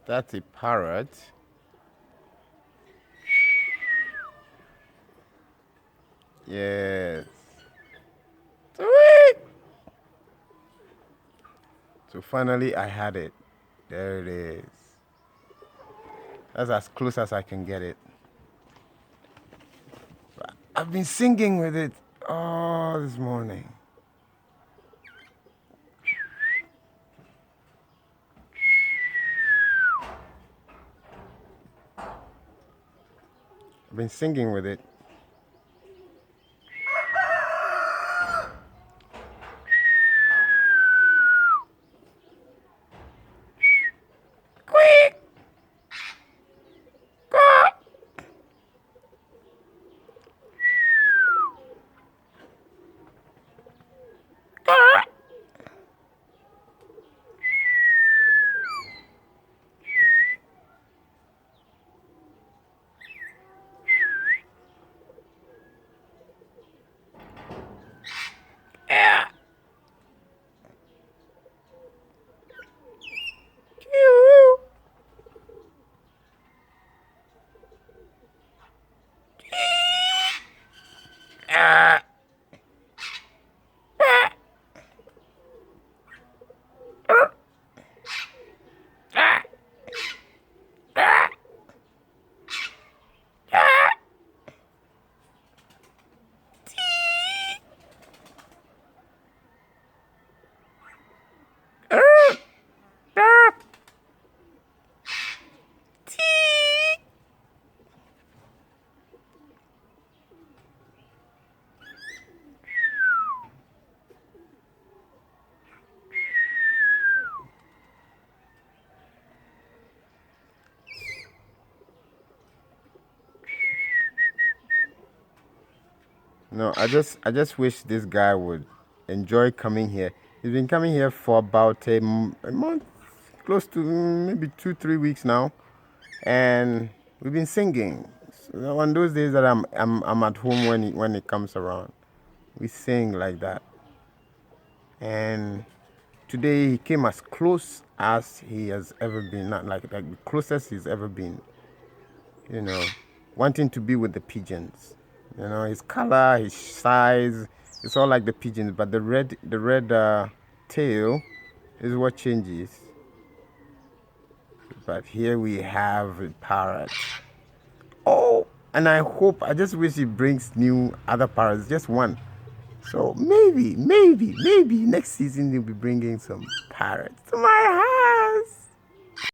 That's a parrot. Yes. Sweet. So finally I had it. There it is. That's as close as I can get it. I've been singing with it all this morning. I've been singing with it. Quick! Yeah. Ah. No, I just wish this guy would enjoy coming here. He's been coming here for about a month, close to maybe 2 3 weeks now, and we've been singing. So on those days that I'm at home when it comes around, we sing like that. And today he came as close as he has ever been, not like the closest he's ever been. You know, wanting to be with the pigeons. You know, his color, his size, it's all like the pigeons, but the red tail is what changes. But here we have a parrot. Oh, and I just wish he brings new other parrots, just one. So maybe next season he'll be bringing some parrots to my house.